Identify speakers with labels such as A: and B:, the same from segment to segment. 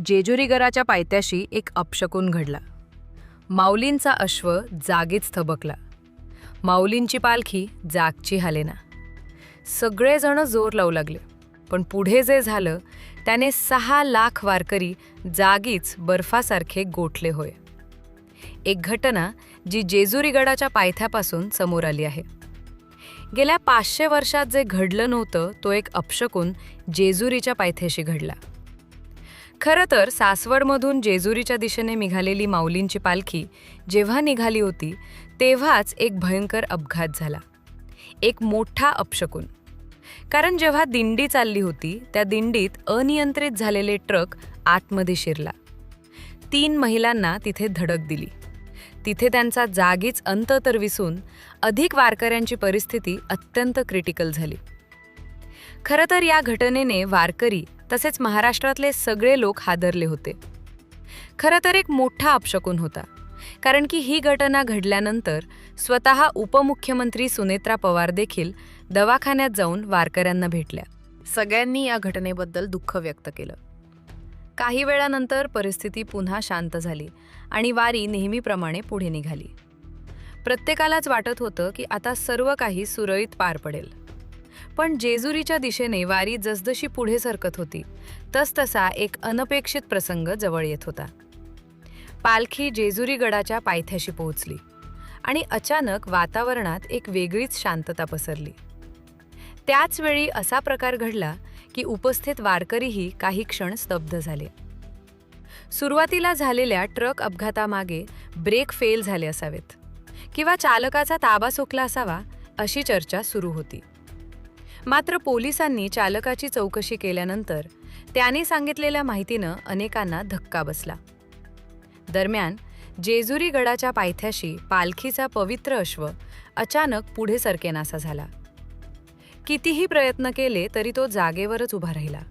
A: जेजुरीगडाच्या पायथ्याशी एक अपशकुन घडला. माऊलींचा अश्व जागीच थबकला. माऊलींची पालखी जागची हालेना. सगळेजण जोर लावू लागले, पण पुढे जे झालं त्याने 6 लाख वारकरी जागीच बर्फासारखे गोठले होय. एक घटना जी जेजुरीगडाच्या पायथ्यापासून समोर आली आहे. गेल्या 500 वर्षात जे घडलं नव्हतं तो एक अपशकुन जेजुरीच्या पायथ्याशी घडला. खरं तर सासवडमधून जेजुरीच्या दिशेने निघालेली माऊलींची पालखी जेव्हा निघाली होती तेव्हाच एक भयंकर अपघात झाला. एक मोठा अपशकुन. कारण जेव्हा दिंडी चालली होती त्या दिंडीत अनियंत्रित झालेले ट्रक आतमध्ये शिरला. 3 महिलांना तिथे धडक दिली. तिथे त्यांचा जागीच अंत तर विसून अधिक वारकऱ्यांची परिस्थिती अत्यंत क्रिटिकल झाली. खरं तर या घटनेने वारकरी तसेच महाराष्ट्रातले सगळे लोक हादरले होते. खरं तर एक मोठा अपशकुन होता, कारण की ही घटना घडल्यानंतर स्वतः उपमुख्यमंत्री सुनेत्रा पवार देखील दवाखान्यात जाऊन वारकऱ्यांना भेटल्या. सगळ्यांनी या घटनेबद्दल दुःख व्यक्त केलं. काही वेळानंतर परिस्थिती पुन्हा शांत झाली आणि वारी नेहमीप्रमाणे पुढे निघाली. प्रत्येकालाच वाटत होतं की आता सर्व काही सुरळीत पार पडेल. पण जेजुरीच्या दिशेने वारी जसजशी पुढे सरकत होती तसतसा एक अनपेक्षित प्रसंग जवळ येत होता. पालखी जेजुरीगडाच्या पायथ्याशी पोहोचली आणि अचानक वातावरणात एक वेगळीच शांतता पसरली. त्याच वेळी असा प्रकार घडला की उपस्थित वारकरीही काही क्षण स्तब्ध झाले. सुरुवातीला झालेल्या ट्रक अपघातामागे ब्रेक फेल झाले असावेत किंवा चालकाचा ताबा सुटला असावा अशी चर्चा सुरू होती. मात्र पोलिसांनी चालकाची चौकशी केल्यानंतर त्याने सांगितलेल्या माहितीनं अनेकांना धक्का बसला. दरम्यान जेजुरीगडाच्या पायथ्याशी पालखीचा पवित्र अश्व अचानक पुढे सरकेनासा झाला. कितीही प्रयत्न केले तरी तो जागेवरच उभा राहिला.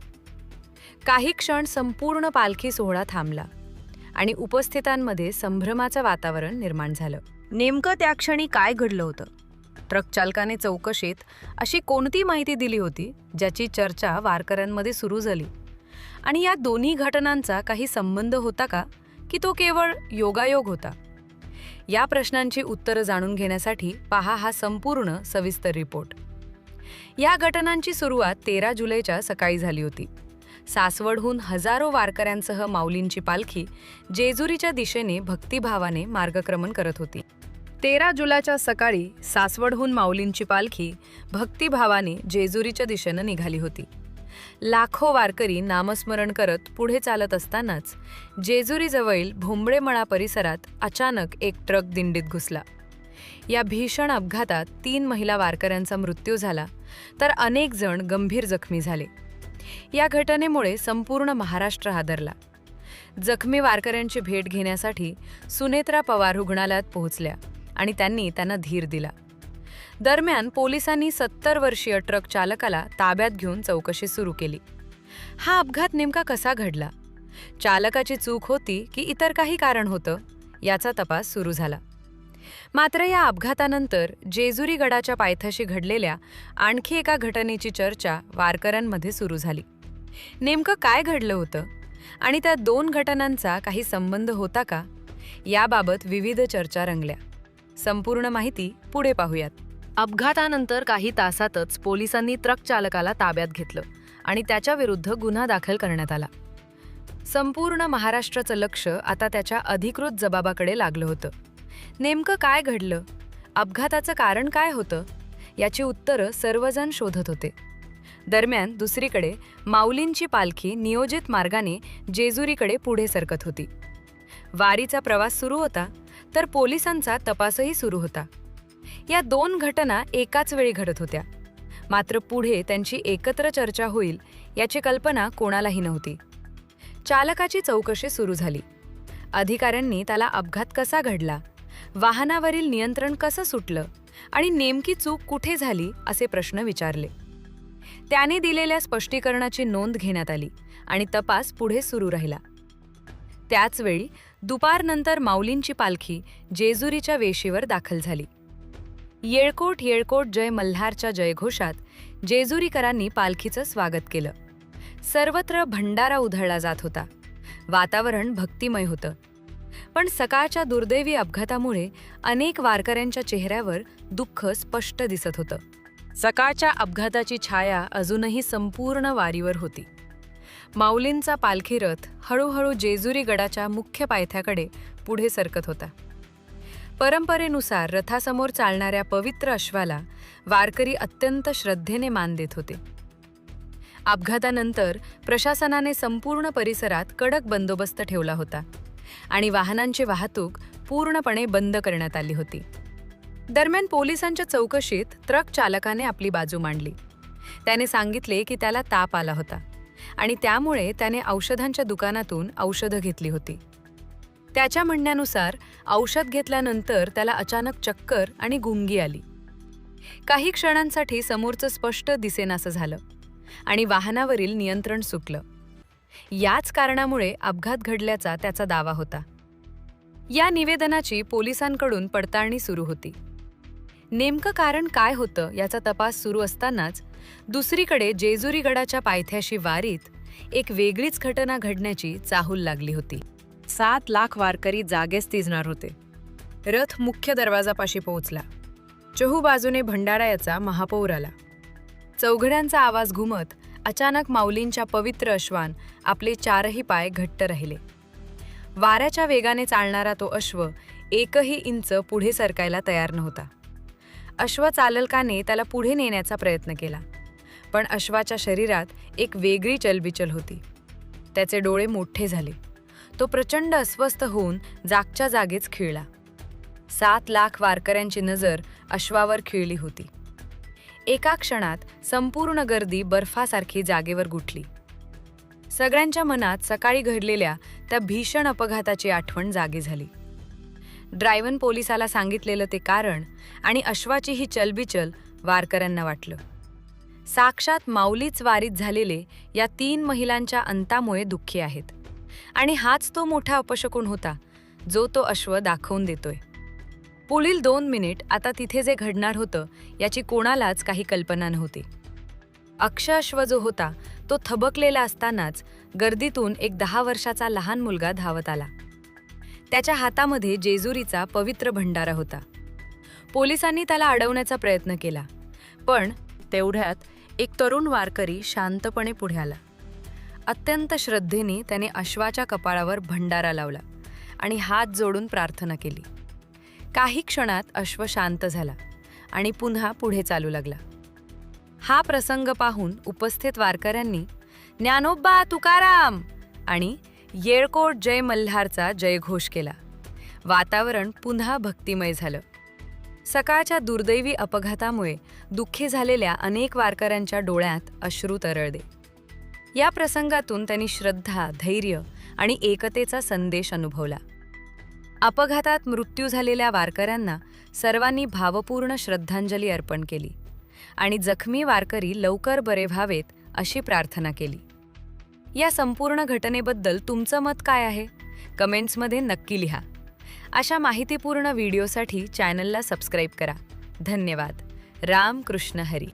A: काही क्षण संपूर्ण पालखी सोहळा थांबला आणि उपस्थितांमध्ये संभ्रमाचं वातावरण निर्माण झालं. नेमकं त्या क्षणी काय घडलं होतं? ट्रक चालकाने चौकशीत अशी कोणती माहिती दिली होती ज्याची चर्चा वारकऱ्यांमध्ये सुरू झाली? आणि या दोन्ही घटनांचा काही संबंध होता का, की तो केवळ योगायोग होता? या प्रश्नांची उत्तरं जाणून घेण्यासाठी पहा हा संपूर्ण सविस्तर रिपोर्ट. या घटनांची सुरुवात 13 जुलैच्या सकाळी झाली होती. सासवडहून हजारो वारकऱ्यांसह माऊलींची पालखी जेजुरीच्या दिशेने भक्तिभावाने मार्गक्रमण करत होती. 13 जुलैच्या सकाळी सासवडहून माऊलींची पालखी भक्तिभावाने जेजुरीच्या दिशेनं निघाली होती. लाखो वारकरी नामस्मरण करत पुढे चालत असतानाच जेजुरीजवळील भोंबळेमळा परिसरात अचानक एक ट्रक दिंडीत घुसला. या भीषण अपघातात 3 महिला वारकऱ्यांचा मृत्यू झाला तर अनेक जण गंभीर जखमी झाले. या घटनेमुळे संपूर्ण महाराष्ट्र हादरला. जखमी वारकऱ्यांची भेट घेण्यासाठी सुनेत्रा पवार रुग्णालयात पोहोचल्या आणि त्यांना धीर दिला. दरम्यान पोलिसांनी 70 वर्षीय ट्रक चालकाला ताब्यात घेऊन चौकशी सुरू केली. हा अपघात नेमका कसा घडला? चालकाची चूक होती की इतर काही कारण होतं? याचा तपास सुरू झाला. मात्र या अपघातानंतर जेजुरीगडाच्या पायथ्याशी घडलेल्या आणखी एका घटनेची चर्चा वारकऱ्यांमध्ये सुरू झाली. नेमकं काय घडलं होतं आणि त्या 2 घटनांचा काही संबंध होता का? याबाबत विविध चर्चा रंगल्या. संपूर्ण माहिती पुढे पाहूयात. अपघातानंतर काही तासातच पोलिसांनी ट्रक चालकाला ताब्यात घेतलं आणि त्याच्या विरुद्ध गुन्हा दाखल करण्यात आला. संपूर्ण महाराष्ट्राचं लक्ष आता त्याच्या अधिकृत जबाबाकडे लागलं होतं. नेमकं काय घडलं? अपघाताचं कारण काय होतं? याची उत्तरं सर्वजण शोधत होते. दरम्यान दुसरीकडे माऊलींची पालखी नियोजित मार्गाने जेजुरीकडे पुढे सरकत होती. वारीचा प्रवास सुरू होता तर पोलिसांचा तपासही सुरू होता. या 2 घटना एकाच वेळी घडत होत्या. मात्र पुढे त्यांची एकत्र चर्चा होईल याची कल्पना कोणालाही नव्हती. चालकाची चौकशी सुरू झाली. अधिकाऱ्यांनी त्याला अपघात कसा घडला, वाहनावरील नियंत्रण कसं सुटलं आणि नेमकी चूक कुठे झाली असे प्रश्न विचारले. त्याने दिलेल्या स्पष्टीकरणाची नोंद घेण्यात आली आणि तपास पुढे सुरू राहिला. त्याचवेळी दुपारनंतर माऊलींची पालखी जेजुरीच्या वेशीवर दाखल झाली. येळकोट येळकोट जय मल्हारच्या जयघोषात जेजुरीकरांनी पालखीचं स्वागत केलं. सर्वत्र भंडारा उधळला जात होता वातावरण भक्तिमय होतं. पण सकाळच्या दुर्दैवी अपघातामुळे अनेक वारकऱ्यांच्या चेहऱ्यावर दुःख स्पष्ट दिसत होतं. सकाळच्या अपघाताची छाया अजूनही संपूर्ण वारीवर होती. माऊलींचा पालखी रथ हळूहळू जेजुरी गडाच्या मुख्य पायथ्याकडे पुढे सरकत होता. परंपरेनुसार रथासमोर चालणाऱ्या पवित्र अश्वाला वारकरी अत्यंत श्रद्धेने मान देत होते. अपघातानंतर प्रशासनाने संपूर्ण परिसरात कडक बंदोबस्त ठेवला होता आणि वाहनांची वाहतूक पूर्णपणे बंद करण्यात आली होती. दरम्यान पोलिसांच्या चौकशीत ट्रक चालकाने आपली बाजू मांडली. त्याने सांगितले की त्याला ताप आला होता आणि त्यामुळे त्याने औषधांच्या दुकानातून औषधं घेतली होती. त्याच्या म्हणण्यानुसार औषध घेतल्यानंतर त्याला अचानक चक्कर आणि गुंगी आली. काही क्षणांसाठी समोरचं स्पष्ट दिसेनासं झालं आणि वाहनावरील नियंत्रण सुटलं. याच कारणामुळे अपघात घडल्याचा त्याचा दावा होता. या निवेदनाची पोलिसांकडून पडताळणी सुरू होती. नेमकं कारण काय होतं याचा तपास सुरू असतानाच दुसरीकडे जेजुरी गडाच्या पायथ्याशी वारीत एक वेगळीच घटना घडण्याची चाहूल लागली होती. 7 लाख वारकरी जागेच तिजणार होते. रथ मुख्य दरवाजापाशी पोहोचला. चहूबाजूने भंडारा महापौर आला. चौघड्यांचा आवाज घुमत अचानक माऊलींच्या पवित्र अश्वान आपले 4ही पाय घट्ट राहिले. वाऱ्याच्या वेगाने चालणारा तो अश्व एकही इंच पुढे सरकायला तयार नव्हता. अश्वचालकाने त्याला पुढे नेण्याचा प्रयत्न केला, पण अश्वाच्या शरीरात एक वेगळी चलबिचल होती. त्याचे डोळे मोठे झाले. तो प्रचंड अस्वस्थ होऊन जागच्या जागेच खिळला. 7 लाख वारकऱ्यांची नजर अश्वावर खिळली होती. एका क्षणात संपूर्ण गर्दी बर्फासारखी जागेवर गुंतली. सगळ्यांच्या मनात सकाळी घडलेल्या त्या भीषण अपघाताची आठवण जागी झाली. ड्रायव्हर पोलिसाला सांगितलेलं ते कारण आणि अश्वाची ही चलबिचल वारकऱ्यांना वाटलं. साक्षात माऊलीच वारीत झालेले या 3 महिलांच्या अंतामुळे दुःखी आहेत आणि हाच तो मोठा अपशकुन होता जो तो अश्व दाखवून देतोय. पुढील 2 मिनिट आता तिथे जे घडणार होतं याची कोणालाच काही कल्पना नव्हती. अश्व जो होता तो थबकलेला असतानाच गर्दीतून एक 10 वर्षाचा लहान मुलगा धावत आला. त्याच्या हातामध्ये जेजुरीचा पवित्र भंडारा होता. पोलिसांनी त्याला अडवण्याचा प्रयत्न केला, पण तेवढ्यात एक तरुण वारकरी शांतपणे पुढे आला. अत्यंत श्रद्धेने त्याने अश्वाच्या कपाळावर भंडारा लावला आणि हात जोडून प्रार्थना केली. काही क्षणात अश्व शांत झाला आणि पुन्हा पुढे चालू लागला. हा प्रसंग पाहून उपस्थित वारकऱ्यांनी ज्ञानोबा तुकाराम आणि येळकोट जय मल्हारचा जयघोष केला. वातावरण पुन्हा भक्तिमय झालं. सकाळच्या दुर्दैवी अपघातामुळे दुःखी झालेल्या अनेक वारकऱ्यांच्या डोळ्यात अश्रू तरळले. या प्रसंगातून त्यांनी श्रद्धा, धैर्य आणि एकतेचा संदेश अनुभवला. अपघातात मृत्यू झालेल्या वारकऱ्यांना सर्वांनी भावपूर्ण श्रद्धांजली अर्पण केली आणि जखमी वारकरी लवकर बरे व्हावेत अशी प्रार्थना केली. या संपूर्ण घटनेबद्दल तुमचं मत काय आहे? कमेंट्समध्ये नक्की लिहा. अशा माहितीपूर्ण व्हिडिओसाठी चॅनलला सबस्क्राईब करा. धन्यवाद. राम कृष्ण हरी.